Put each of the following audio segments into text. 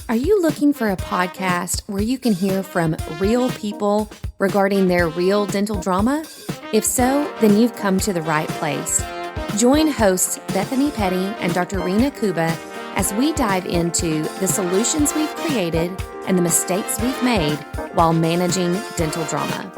Are you looking for a podcast where you can hear from real people regarding their real dental drama? If so, then you've come to the right place. Join hosts Bethany Petty and Dr. Rena Kuba as we dive into the solutions we've created and the mistakes we've made while managing dental drama.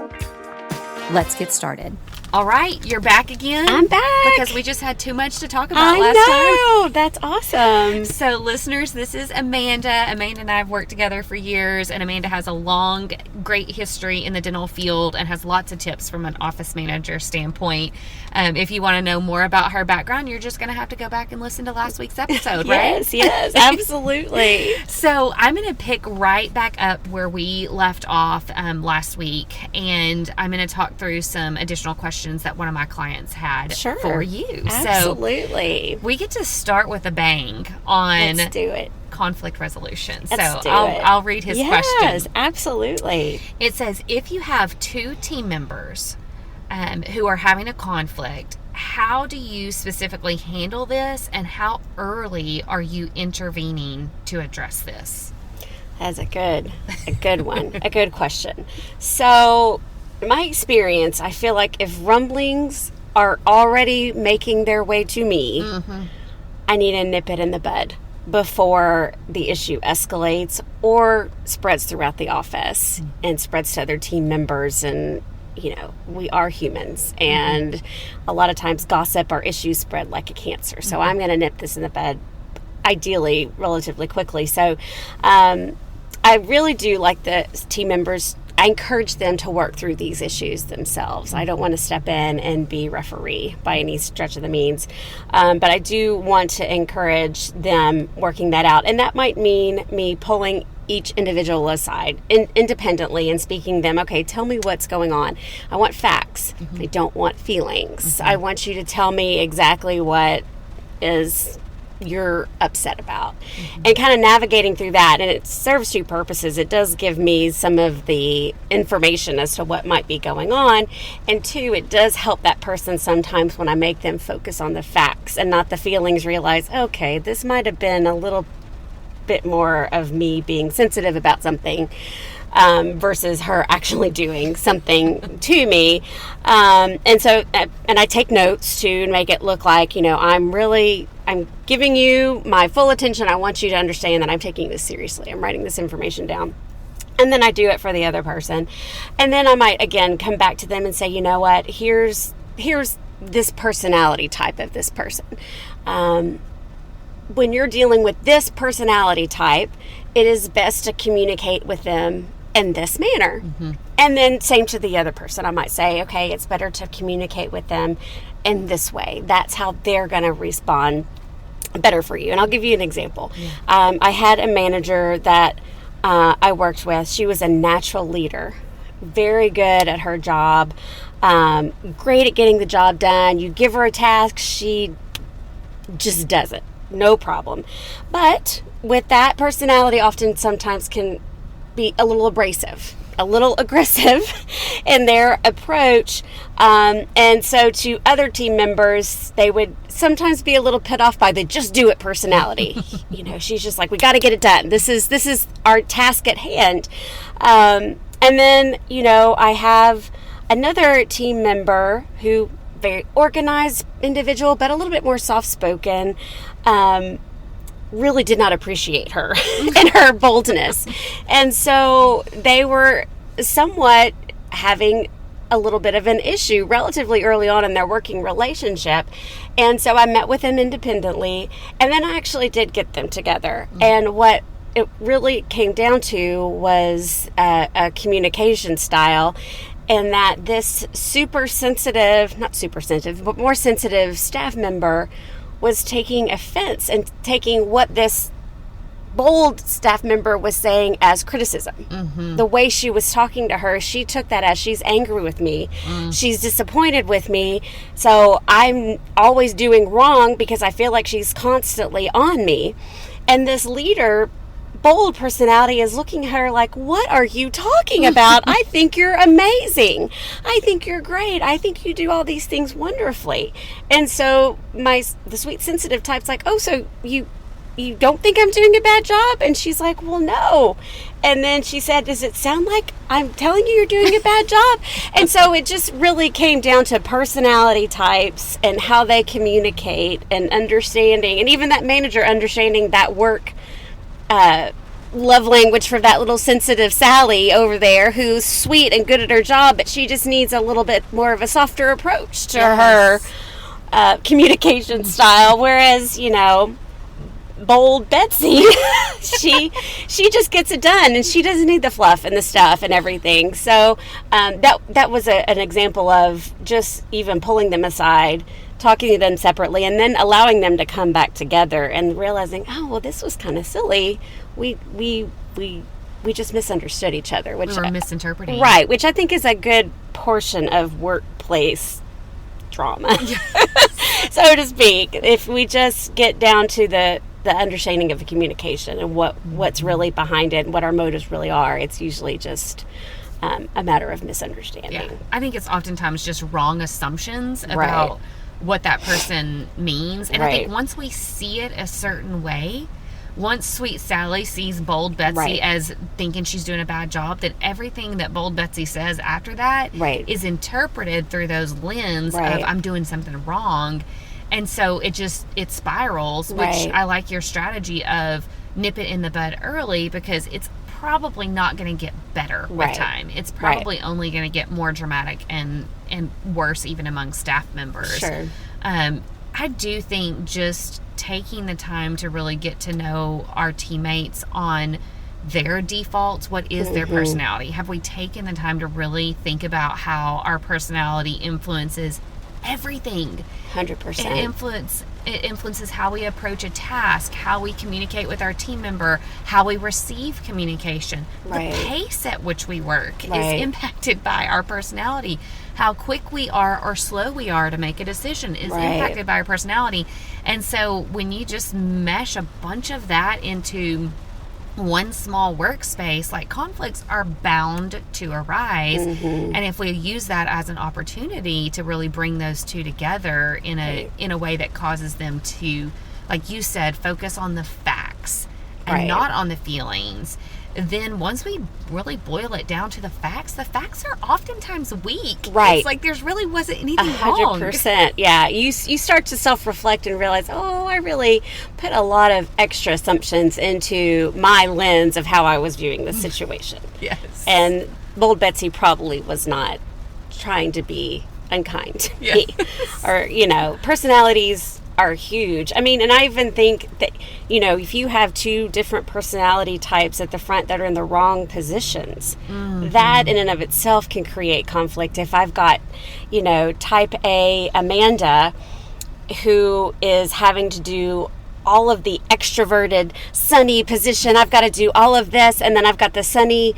Let's get started. All right, you're back again. I'm back. Because we just had too much to talk about last time. I know. That's awesome. So, listeners, this is Amanda. Amanda and I have worked together for years, and Amanda has a long, great history in the dental field and has lots of tips from an office manager standpoint. If you want to know more about her background, you're just going to have to go back and listen to last week's episode, right? Yes, absolutely. So, I'm going to pick right back up where we left off last week, and I'm going to talk through some additional questions that one of my clients had for you. Absolutely. So we get to start with a bang on Let's do it. Conflict resolution. Let's so I'll read his question. Yes, absolutely. It says, if you have two team members who are having a conflict, how do you specifically handle this, and how early are you intervening to address this? That's a good one. A good question. So, in my experience, I feel like if rumblings are already making their way to me, I need to nip it in the bud before the issue escalates or spreads throughout the office and spreads to other team members. And, you know, we are humans, and a lot of times gossip or issues spread like a cancer. So I'm going to nip this in the bud, ideally relatively quickly. So I really do like the team members. I encourage them to work through these issues themselves. I don't want to step in and be referee by any stretch of the means. But I do want to encourage them working that out. And that might mean me pulling each individual aside independently and speaking them, okay, tell me what's going on. I want facts. I don't want feelings. I want you to tell me exactly what is you're upset about, and kind of navigating through that. And it serves two purposes. It does give me some of the information as to what might be going on, and two, it does help that person sometimes when I make them focus on the facts and not the feelings, realize, okay, this might have been a little bit more of me being sensitive about something versus her actually doing something to me. And I take notes to make it look like, you know, I'm giving you my full attention. I want you to understand that I'm taking this seriously. I'm writing this information down. And then I do it for the other person. And then I might, again, come back to them and say, you know what, here's this personality type of this person. When you're dealing with this personality type, it is best to communicate with them in this manner. And then same to the other person. I might say, okay, it's better to communicate with them in this way. That's how they're going to respond better for you. And I'll give you an example. I had a manager that I worked with. She was a natural leader, very good at her job, great at getting the job done. You give her a task, she just does it. No problem. But with that personality, often sometimes can be a little abrasive, a little aggressive in their approach. And so to other team members, they would sometimes be a little put off by the just do it personality. You know, she's just like, we got to get it done. This is our task at hand. And then, you know, I have another team member who very organized individual, but a little bit more soft-spoken, really did not appreciate her and her boldness. And so they were somewhat having a little bit of an issue relatively early on in their working relationship. And so I met with them independently, and then I actually did get them together. And what it really came down to was a communication style, and that this more sensitive staff member was taking offense and taking what this bold staff member was saying as criticism. The way she was talking to her, she took that as she's angry with me. She's disappointed with me. So I'm always doing wrong because I feel like she's constantly on me. And this leader, bold personality, is looking at her like, what are you talking about? I think you're amazing. I think you're great. I think you do all these things wonderfully. And so the sweet sensitive type's like, oh, so you you don't think I'm doing a bad job? And she's like, well, no. And then she said, does it sound like I'm telling you you're doing a bad job? And so it just really came down to personality types and how they communicate and understanding, and even that manager understanding that work love language for that little sensitive Sally over there who's sweet and good at her job, but she just needs a little bit more of a softer approach to her communication style. Whereas, bold Betsy, she just gets it done, and she doesn't need the fluff and the stuff and everything. So that was an example of just even pulling them aside, talking to them separately, and then allowing them to come back together and realizing, oh, well, this was kind of silly. We just misunderstood each other. Which we were misinterpreting. Right, which I think is a good portion of workplace drama, so to speak. If we just get down to the understanding of the communication and what's really behind it and what our motives really are, it's usually just a matter of misunderstanding. Yeah. I think it's oftentimes just wrong assumptions about what that person means. And I think once we see it a certain way, once sweet Sally sees bold Betsy as thinking she's doing a bad job, then everything that bold Betsy says after that is interpreted through those lens of I'm doing something wrong. And so it spirals, which I like your strategy of nip it in the bud early, because it's probably not going to get better with time. It's probably only going to get more dramatic and worse even among staff members. Sure. I do think just taking the time to really get to know our teammates on their defaults, what is their personality? Have we taken the time to really think about how our personality influences everything? 100%. It influences how we approach a task, how we communicate with our team member, how we receive communication. The pace at which we work is impacted by our personality. How quick we are or slow we are to make a decision is impacted by our personality. And so when you just mesh a bunch of that into one small workspace, like, conflicts are bound to arise. And if we use that as an opportunity to really bring those two together in a way that causes them to, like you said, focus on the facts and not on the feelings, then once we really boil it down to the facts are oftentimes weak. It's like there really wasn't anything 100%. Yeah. You start to self-reflect and realize, oh, I really put a lot of extra assumptions into my lens of how I was viewing the situation. Yes. And bold Betsy probably was not trying to be unkind to me. Or, personalities are huge. I mean, and I even think that, if you have two different personality types at the front that are in the wrong positions, that in and of itself can create conflict. If I've got, type A Amanda, who is having to do all of the extroverted, sunny position, I've got to do all of this, and then I've got the sunny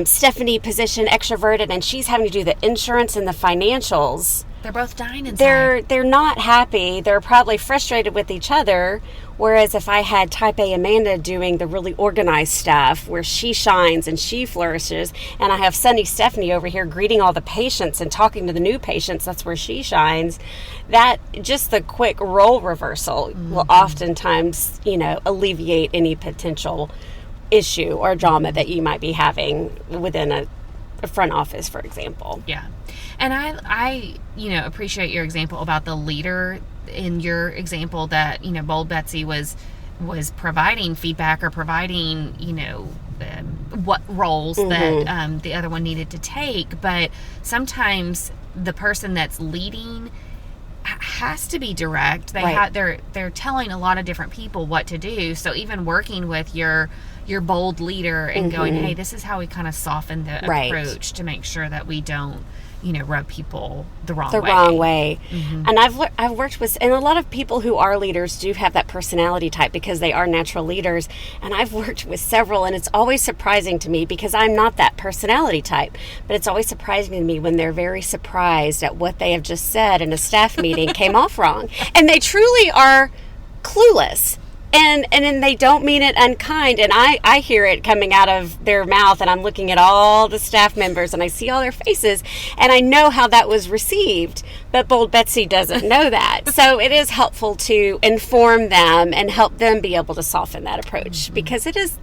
Stephanie position, extroverted, and she's having to do the insurance and the financials. They're both dying inside. They're not happy. They're probably frustrated with each other. Whereas if I had type A Amanda doing the really organized stuff where she shines and she flourishes, and I have sunny Stephanie over here greeting all the patients and talking to the new patients, that's where she shines. That just the quick role reversal will oftentimes, alleviate any potential issue or drama that you might be having within a front office, for example. Yeah. And I appreciate your example about the leader. In your example that, bold Betsy was providing feedback or providing, what roles that the other one needed to take. But sometimes the person that's leading has to be direct. They're telling a lot of different people what to do. So even working with your bold leader and going, hey, this is how we kind of soften the approach to make sure that we don't, rub people the wrong way. And I've worked with, and a lot of people who are leaders do have that personality type because they are natural leaders. And I've worked with several, and it's always surprising to me because I'm not that personality type, but it's always surprising to me when they're very surprised at what they have just said in a staff meeting came off wrong. And they truly are clueless. And then they don't mean it unkind. And I hear it coming out of their mouth, and I'm looking at all the staff members, and I see all their faces, and I know how that was received. But Bold Betsy doesn't know that. So it is helpful to inform them and help them be able to soften that approach, because it is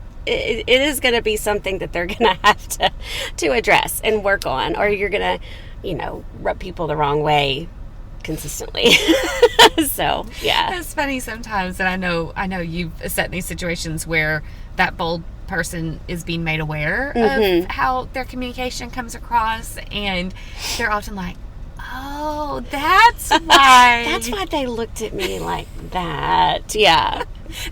going to be something that they're going to have to address and work on, or you're going to, rub people the wrong way consistently. So yeah, it's funny sometimes that I know you've sat in these situations where that bold person is being made aware of how their communication comes across, and they're often like, oh, that's why that's why they looked at me like that. Yeah.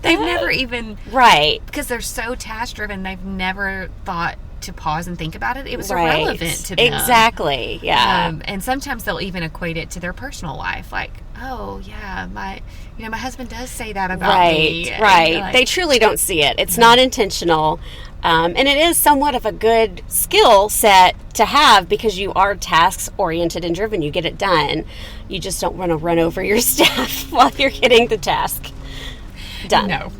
They've never even, right, because they're so task driven, they've never thought to pause and think about it. It was irrelevant to them. Exactly. Yeah. And sometimes they'll even equate it to their personal life, like, oh yeah, my husband does say that about me. Right. Like, they truly don't see it. It's not intentional. And it is somewhat of a good skill set to have, because you are task oriented and driven. You get it done. You just don't want to run over your staff while you're getting the task done. No.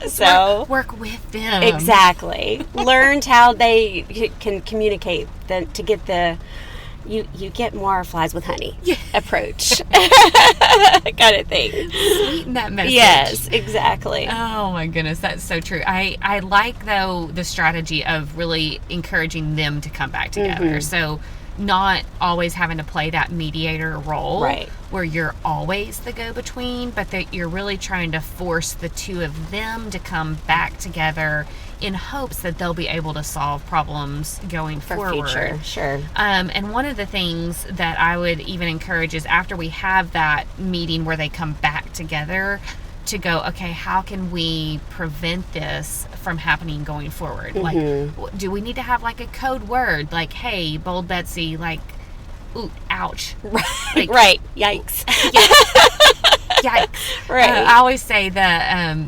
So work with them. Exactly. Learned how they can communicate to get the you get more flies with honey approach kind of thing. Sweeten that message. Yes, exactly. Oh my goodness, that's so true. I like, though, the strategy of really encouraging them to come back together. So not always having to play that mediator role, right, where you're always the go-between, but that you're really trying to force the two of them to come back together in hopes that they'll be able to solve problems going forward. Future, sure. And one of the things that I would even encourage is, after we have that meeting where they come back together, to go, okay, how can we prevent this from happening going forward? Like, do we need to have like a code word, like, hey, Bold Betsy, like, ooh, ouch. Like, right. Yikes. Yikes. Right. I always say that,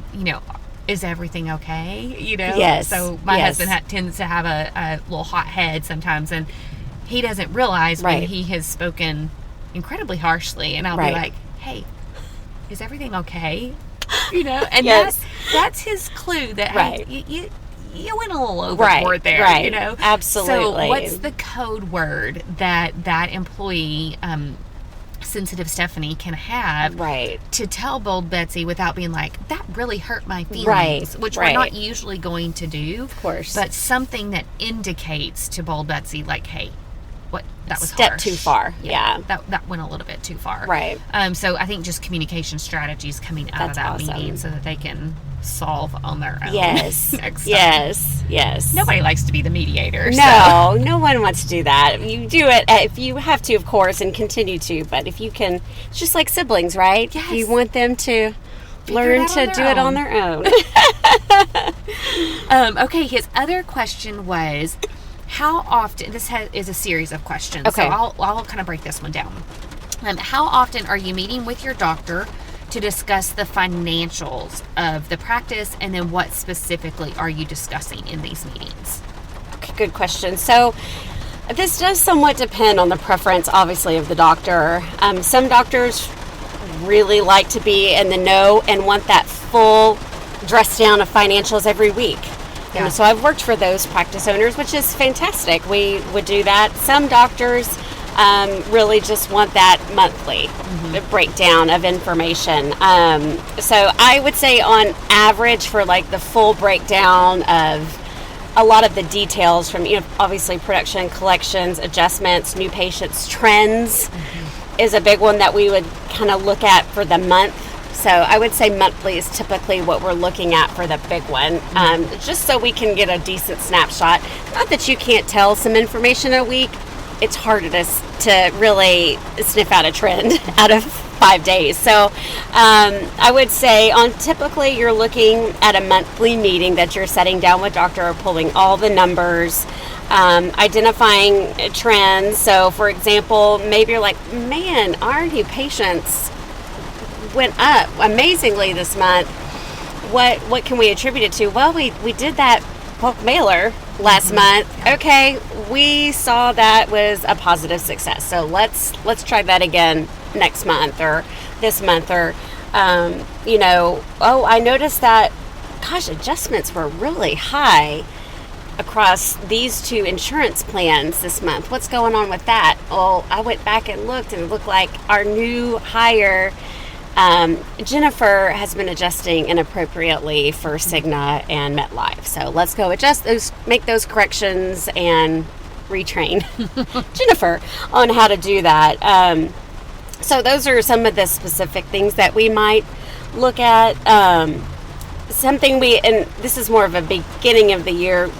is everything okay? Yes. So my husband tends to have a little hot head sometimes, and he doesn't realize when he has spoken incredibly harshly, and I'll be like, hey, is everything okay? And that's his clue that, hey, you went a little overboard there, Absolutely. So what's the code word that employee, sensitive Stephanie, can have to tell Bold Betsy without being like, that really hurt my feelings, which we're not usually going to do, of course, but something that indicates to Bold Betsy, like, hey, what, that was step harsh. Too far. Yeah. That went a little bit too far. Right. So I think just communication strategies coming out of that meeting, so that they can solve on their own. Yes. Next time. Yes. Nobody likes to be the mediator. No, no one wants to do that. You do it if you have to, of course, and continue to. But if you can, it's just like siblings, right? Yes. You want them to learn to do it on their own. Okay, his other question was, how often, this is a series of questions, okay, so I'll kind of break this one down. How often are you meeting with your doctor to discuss the financials of the practice, and then what specifically are you discussing in these meetings? Okay, good question. So this does somewhat depend on the preference, obviously, of the doctor. Some doctors really like to be in the know and want that full dress down of financials every week. Yeah. So I've worked for those practice owners, which is fantastic. We would do that. Some doctors really just want that monthly breakdown of information. So I would say on average, for like the full breakdown of a lot of the details from, obviously production, collections, adjustments, new patients, trends is a big one that we would kind of look at for the month. So I would say monthly is typically what we're looking at for the big one, just so we can get a decent snapshot. Not that you can't tell some information a week. It's hard to really sniff out a trend out of 5 days. So I would say typically you're looking at a monthly meeting that you're setting down with doctor, pulling all the numbers, identifying trends. So for example, maybe you're like, man, our new patients went up amazingly this month. What can we attribute it to? Well, we did that bulk mailer last month. Okay, we saw that was a positive success. So let's try that again next month or this month, or I noticed that, gosh, adjustments were really high across these 2 insurance plans this month. What's going on with that? Well, I went back and looked, and it looked like our new hire, Jennifer, has been adjusting inappropriately for Cigna and MetLife. So let's go adjust those, make those corrections, and retrain Jennifer on how to do that. So those are some of the specific things that we might look at. And this is more of a beginning of the year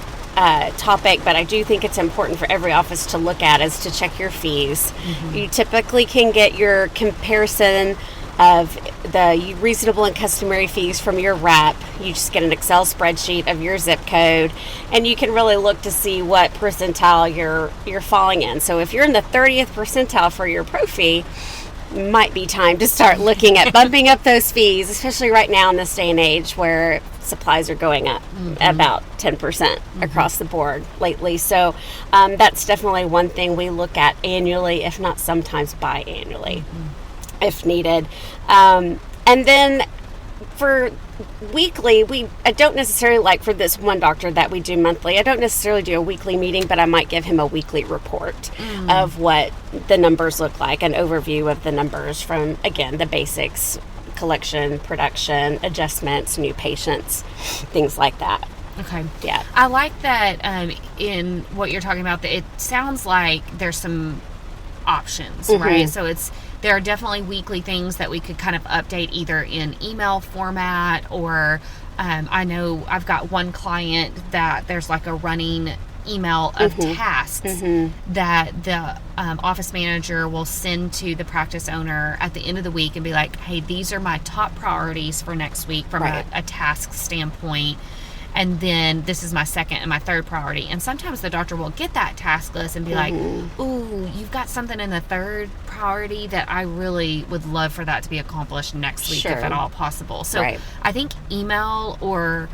topic, but I do think it's important for every office to look at, is to check your fees. You typically can get your comparison of the reasonable and customary fees from your rep. You just get an Excel spreadsheet of your zip code, and you can really look to see what percentile you're falling in. So if you're in the 30th percentile for your pro fee, might be time to start looking at bumping up those fees, especially right now in this day and age where supplies are going up about 10% across the board lately. So that's definitely one thing we look at annually, if not sometimes biannually, if needed. And then for weekly, I don't necessarily, like for this one doctor that we do monthly, I don't necessarily do a weekly meeting, but I might give him a weekly report of what the numbers look like, an overview of the numbers from, again, the basics, collection, production, adjustments, new patients, things like that. Okay. Yeah. I like that in what you're talking about, that it sounds like there's some options, right? So there are definitely weekly things that we could kind of update either in email format, or I know I've got one client that there's like a running email of tasks that the office manager will send to the practice owner at the end of the week and be like, hey, these are my top priorities for next week from a task standpoint. And then this is my second and my third priority. And sometimes the doctor will get that task list and be like, ooh, you've got something in the third priority that I really would love for that to be accomplished next week, if at all possible. So I think email or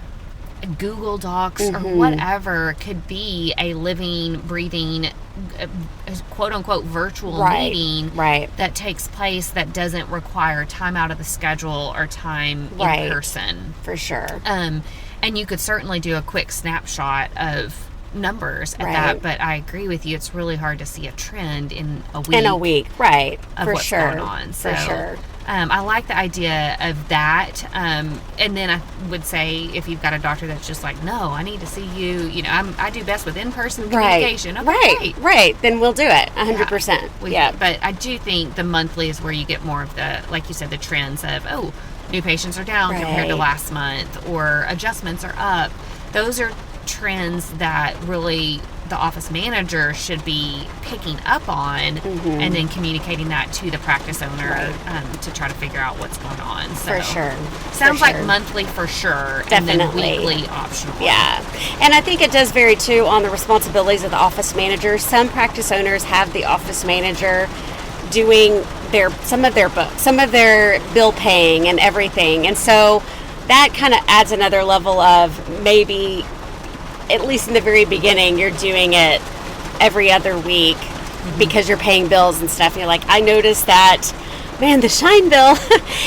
Google Docs or whatever could be a living, breathing, quote unquote virtual meeting that takes place, that doesn't require time out of the schedule or time in person. For sure. And you could certainly do a quick snapshot of numbers at that, but I agree with you, it's really hard to see a trend in a week. Of for what's sure. going on. So, for sure. I like the idea of that. And then I would say, if you've got a doctor that's just like, no, I need to see you, I do best with in-person communication. Okay, right. Then we'll do it 100%. But I do think the monthly is where you get more of the, like you said, the trends of, new patients are down compared to last month, or adjustments are up. Those are trends that really the office manager should be picking up on, and then communicating that to the practice owner to try to figure out what's going on. So, for sure. Sounds like monthly for sure, definitely. And then weekly optional. Yeah. And I think it does vary too on the responsibilities of the office manager. Some practice owners have the office manager doing some of their books, some of their bill paying and everything. And so that kind of adds another level of, maybe, at least in the very beginning, you're doing it every other week because you're paying bills and stuff. And you're like, I noticed that, man, the Shine bill,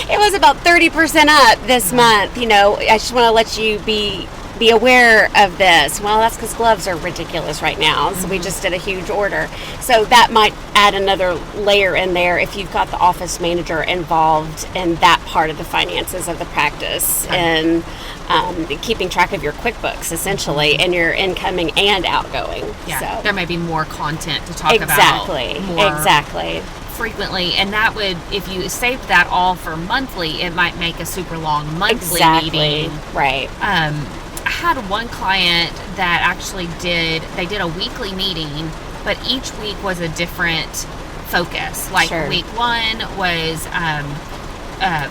it was about 30% up this month. I just want to let you be aware of this. Well, that's because gloves are ridiculous right now. So we just did a huge order. So that might add another layer in there if you've got the office manager involved in that part of the finances of the practice, and keeping track of your QuickBooks, essentially, and your incoming and outgoing. Yeah, so there may be more content to talk about. Exactly. Frequently, and that would, if you saved that all for monthly, it might make a super long monthly meeting. Right. I had one client that actually did a weekly meting, but each week was a different focus. Like week one was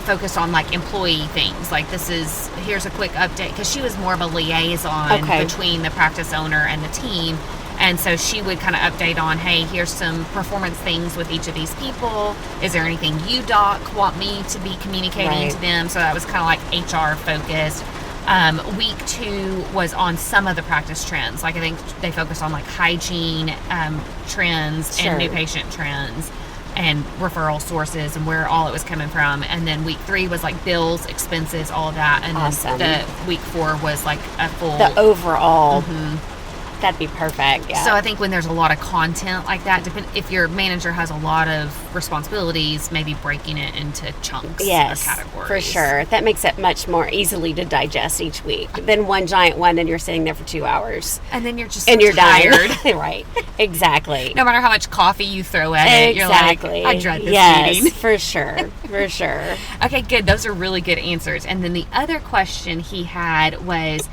focused on like employee things, like here's a quick update, because she was more of a liaison between the practice owner and the team. And so she would kind of update on, hey, here's some performance things with each of these people. Is there anything you, doc, want me to be communicating to them? So that was kind of like HR focused. Week two was on some of the practice trends. Like, I think they focused on like hygiene trends and new patient trends. and referral sources and where all it was coming from. And then week 3 was like bills, expenses, all of that. And awesome. then the week 4 was like a full... the overall. That'd be perfect. Yeah. So I think when there's a lot of content like that, if your manager has a lot of responsibilities, maybe breaking it into chunks or categories. For sure. That makes it much more easily to digest each week than one giant one and you're sitting there for 2 hours. And then you're just and you're tired. Right. Exactly. No matter how much coffee you throw at it, you're like, I dread this meeting. For sure. For sure. Okay, good. Those are really good answers. And then the other question he had was,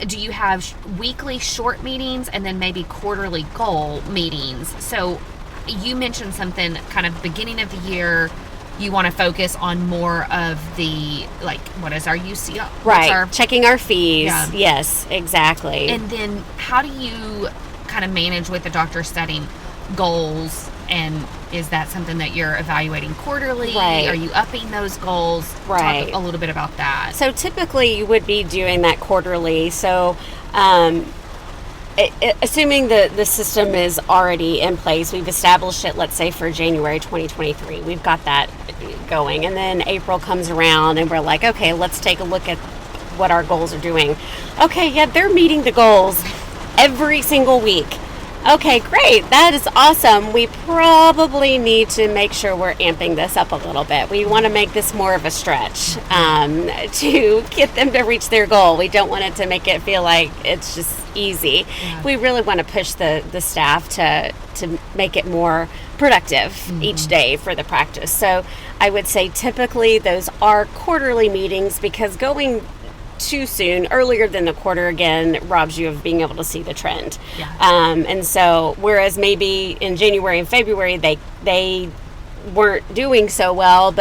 do you have weekly short meetings and then maybe quarterly goal meetings? So you mentioned something kind of beginning of the year, you want to focus on more of the, like, what is our UCL? Right. Checking our fees. Yeah. Yes, exactly. And then how do you kind of manage with the doctor setting goals? And is that something that you're evaluating quarterly? Right. Are you upping those goals? Right. Talk a little bit about that. So typically you would be doing that quarterly. So assuming the system is already in place, we've established it, let's say, for January 2023. We've got that going. And then April comes around and we're like, okay, let's take a look at what our goals are doing. Okay, yeah, they're meeting the goals every single week. Okay, great. That is awesome. We probably need to make sure we're amping this up a little bit. We want to make this more of a stretch to get them to reach their goal. We don't want it to make it feel like it's just easy. Yeah. We really want to push the staff to make it more productive each day for the practice. So I would say typically those are quarterly meetings, because going too soon, earlier than the quarter, again, robs you of being able to see the trend. Yeah. And so, whereas maybe in January and February they weren't doing so well,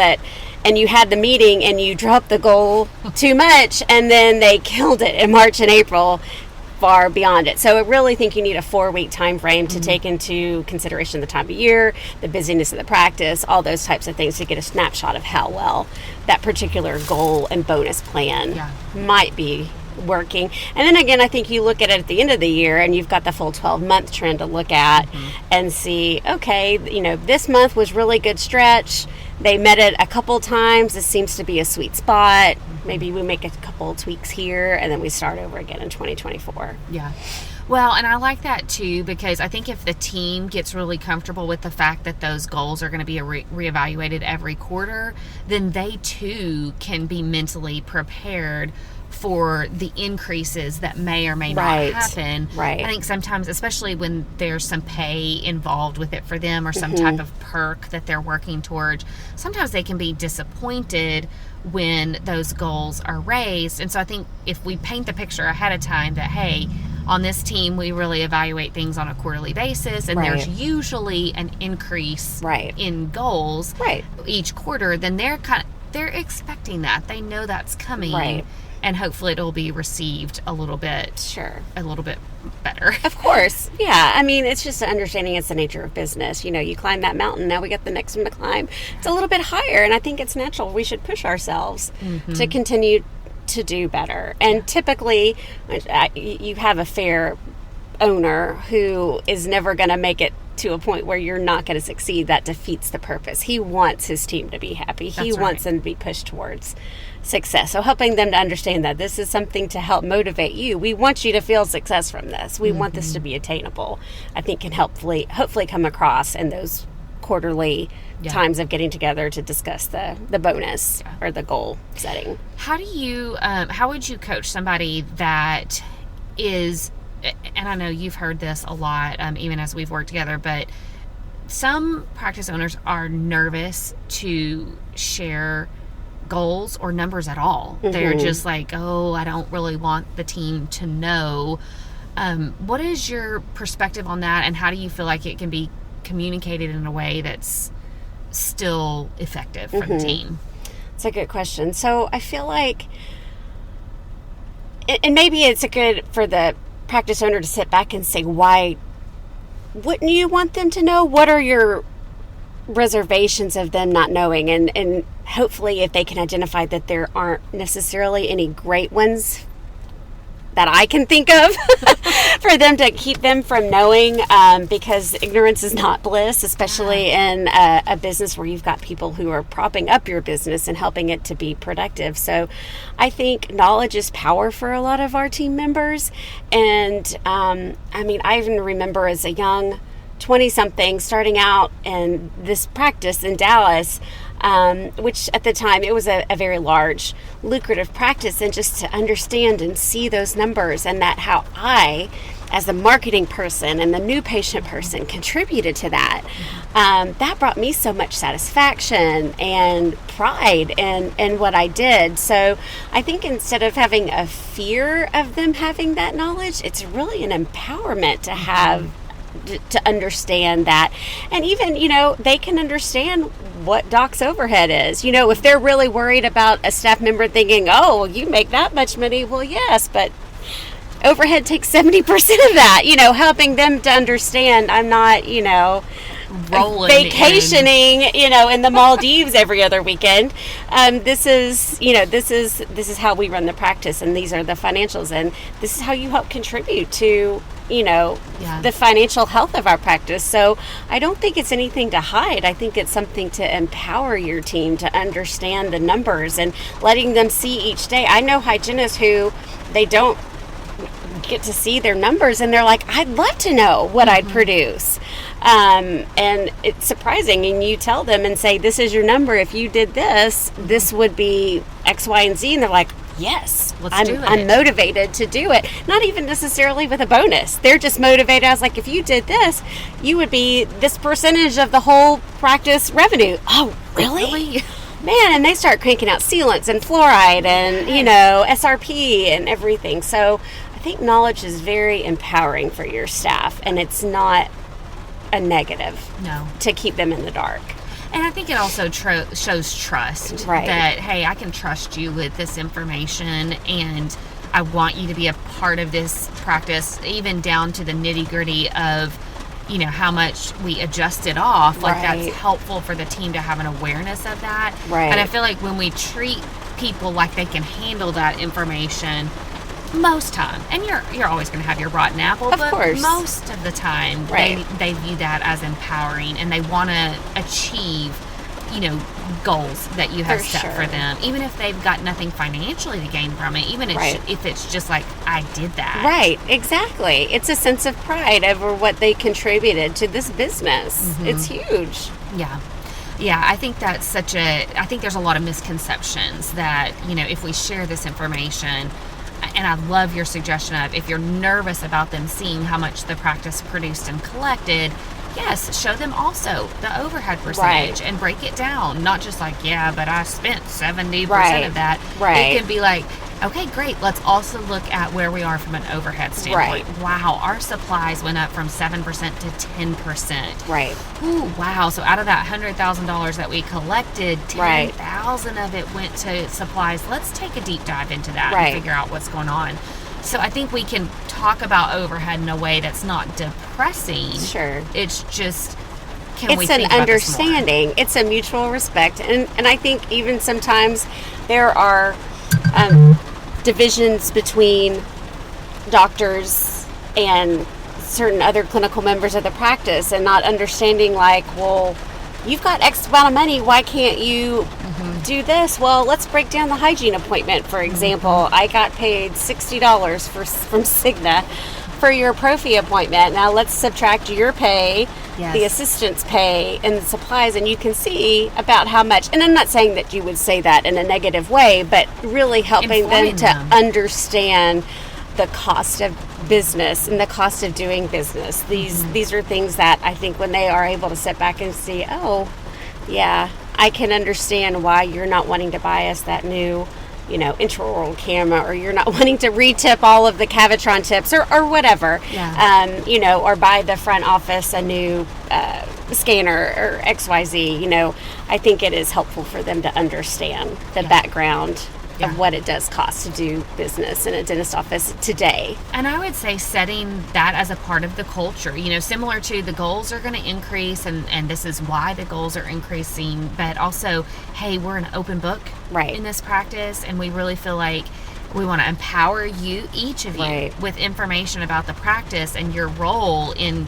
and you had the meeting and you dropped the goal too much, and then they killed it in March and April, far beyond it. So I really think you need a 4-week time frame to take into consideration the time of year, the busyness of the practice, all those types of things, to get a snapshot of how well that particular goal and bonus plan might be working. And then again, I think you look at it at the end of the year and you've got the full 12-month trend to look at and see, okay, this month was really good stretch. They met it a couple times. This seems to be a sweet spot. Maybe we make a couple tweaks here and then we start over again in 2024. Yeah. Well, and I like that too, because I think if the team gets really comfortable with the fact that those goals are going to be reevaluated every quarter, then they too can be mentally prepared for the increases that may or may not happen. Right. I think sometimes, especially when there's some pay involved with it for them, or some type of perk that they're working towards, sometimes they can be disappointed when those goals are raised. And so I think if we paint the picture ahead of time that, hey, on this team, we really evaluate things on a quarterly basis, and there's usually an increase in goals each quarter, then they're expecting that. They know that's coming, and hopefully it'll be received a little bit better. Of course, yeah. I mean, it's just understanding it's the nature of business. You climb that mountain, now we got the next one to climb. It's a little bit higher, and I think it's natural. We should push ourselves to continue to do better. And typically you have a fair owner who is never going to make it to a point where you're not going to succeed. That defeats the purpose. He wants his team to be happy. He wants them to be pushed towards success. So helping them to understand that this is something to help motivate you. We want you to feel success from this. We want this to be attainable. I think can hopefully come across in those quarterly times of getting together to discuss the bonus or the goal setting. How would you coach somebody that is, and I know you've heard this a lot, even as we've worked together, but some practice owners are nervous to share goals or numbers at all. They're just like, I don't really want the team to know. What is your perspective on that, and how do you feel like it can be communicated in a way that's still effective for the team? It's a good question. So I feel like, and maybe it's good for the practice owner to sit back and say, why wouldn't you want them to know? What are your reservations of them not knowing? And hopefully if they can identify that there aren't necessarily any great ones that I can think of for them to keep them from knowing, because ignorance is not bliss, especially in a business where you've got people who are propping up your business and helping it to be productive. So I think knowledge is power for a lot of our team members. And I even remember as a young 20-something starting out in this practice in Dallas, which at the time it was a very large, lucrative practice, and just to understand and see those numbers, and that how I, as the marketing person and the new patient person, contributed to that. That brought me so much satisfaction and pride in what I did. So I think instead of having a fear of them having that knowledge, it's really an empowerment to have to understand that. And even, they can understand what doc's overhead is. If they're really worried about a staff member thinking, oh, well, you make that much money. Well, yes, but overhead takes 70% of that, helping them to understand I'm not, rolling vacationing, in the Maldives every other weekend. This is how we run the practice, and these are the financials, and this is how you help contribute to the financial health of our practice. So I don't think it's anything to hide. I think it's something to empower your team to understand the numbers and letting them see each day. I know hygienists who they don't get to see their numbers, and they're like, I'd love to know what I'd produce. And it's surprising, and you tell them and say, this is your number. If you did this, this would be X, Y, and Z. And they're like, yes, I'm motivated to do it. Not even necessarily with a bonus. They're just motivated. I was like, if you did this, you would be this percentage of the whole practice revenue. Oh, really? Man, and they start cranking out sealants and fluoride and, SRP and everything. So I think knowledge is very empowering for your staff, and it's not a negative to keep them in the dark. And I think it also shows trust, that, hey, I can trust you with this information, and I want you to be a part of this practice, even down to the nitty-gritty of, how much we adjusted off. That's helpful for the team to have an awareness of that. Right. And I feel like when we treat people like they can handle that information, most time, and you're always going to have your rotten apple, but most of the time they view that as empowering, and they want to achieve goals that you have set for them, even if they've got nothing financially to gain from it, even if it's just like, I did that. Right, exactly. It's a sense of pride over what they contributed to this business. It's huge. Yeah, I think that's I think there's a lot of misconceptions that, if we share this information. And I love your suggestion of, if you're nervous about them seeing how much the practice produced and collected, yes, show them also the overhead percentage and break it down. Not just like, but I spent 70% of that. It can be like, okay, great. Let's also look at where we are from an overhead standpoint. Wow, our supplies went up from 7% to 10%. Ooh, wow. So out of that $100,000 that we collected, 10,000 of it went to supplies. Let's take a deep dive into that and figure out what's going on. So I think we can talk about overhead in a way that's not depressing. Sure. It's just, it's an understanding. It's a mutual respect. And I think even sometimes there are divisions between doctors and certain other clinical members of the practice, and not understanding, like, well, you've got X amount of money, why can't you do this? Well, let's break down the hygiene appointment, for example. I got paid $60 from Cigna for your prophy appointment. Now let's subtract your pay, the assistant's pay, and the supplies, and you can see about how much. And I'm not saying that you would say that in a negative way, but really helping them to understand the cost of business and the cost of doing business. These are things that I think when they are able to sit back and see, oh, yeah, I can understand why you're not wanting to buy us that new, intraoral camera, or you're not wanting to retip all of the Cavitron tips, or whatever, or buy the front office a new scanner or XYZ. I think it is helpful for them to understand the background of what it does cost to do business in a dentist office today. And I would say setting that as a part of the culture, similar to the goals are going to increase, and this is why the goals are increasing, but also, hey, we're an open book in this practice, and we really feel like We want to empower you, each of you, with information about the practice and your role in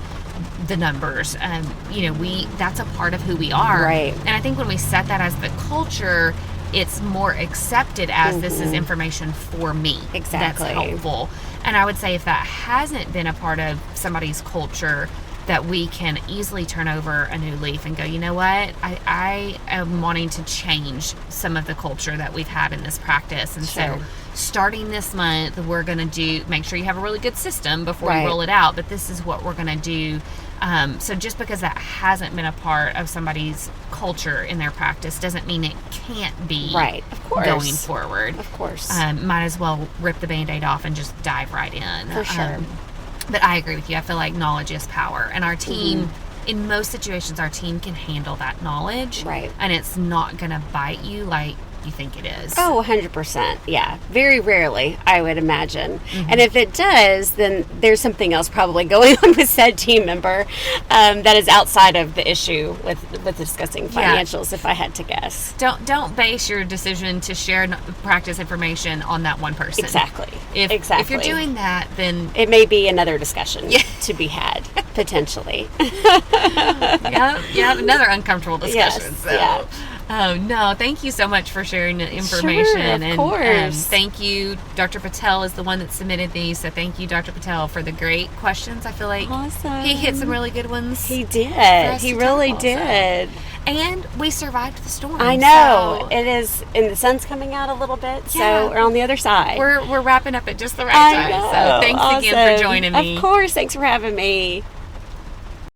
the numbers. That's a part of who we are. Right. And I think when we set that as the culture, it's more accepted as this is information for me. Exactly. That's helpful. And I would say if that hasn't been a part of somebody's culture, that we can easily turn over a new leaf and go, you know what, I am wanting to change some of the culture that we've had in this practice. And so starting this month, we're going to make sure you have a really good system before you roll it out, but this is what we're going to do. So just because that hasn't been a part of somebody's culture in their practice doesn't mean it can't be of course. Going forward. Of course. Might as well rip the Band-Aid off and just dive right in. For sure. But I agree with you. I feel like knowledge is power. And our team, in most situations, our team can handle that knowledge. Right. And it's not going to bite you like you think it is. Oh, 100%. Yeah. Very rarely, I would imagine. And if it does, then there's something else probably going on with said team member that is outside of the issue with discussing financials, if I had to guess. Don't base your decision to share practice information on that one person. Exactly. If you're doing that, then it may be another discussion to be had, potentially. Another uncomfortable discussion. Yes, no, thank you so much for sharing the information. Sure, of course. Thank you. Dr. Patel is the one that submitted these, so thank you, Dr. Patel, for the great questions. I feel like he hit some really good ones. He did. He really did. And we survived the storm. I know. So it is, and the sun's coming out a little bit, so we're on the other side. We're wrapping up at just the right time. So thanks again for joining me. Of course. Thanks for having me.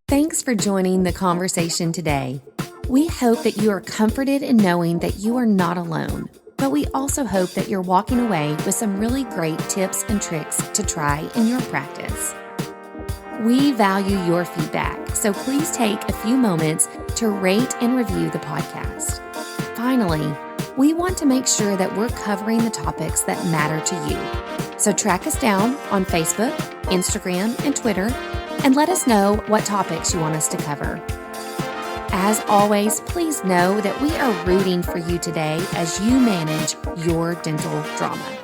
Thanks for joining the conversation today. We hope that you are comforted in knowing that you are not alone, but we also hope that you're walking away with some really great tips and tricks to try in your practice. We value your feedback, so please take a few moments to rate and review the podcast. Finally, we want to make sure that we're covering the topics that matter to you. So track us down on Facebook, Instagram, and Twitter, and let us know what topics you want us to cover. As always, please know that we are rooting for you today as you manage your dental drama.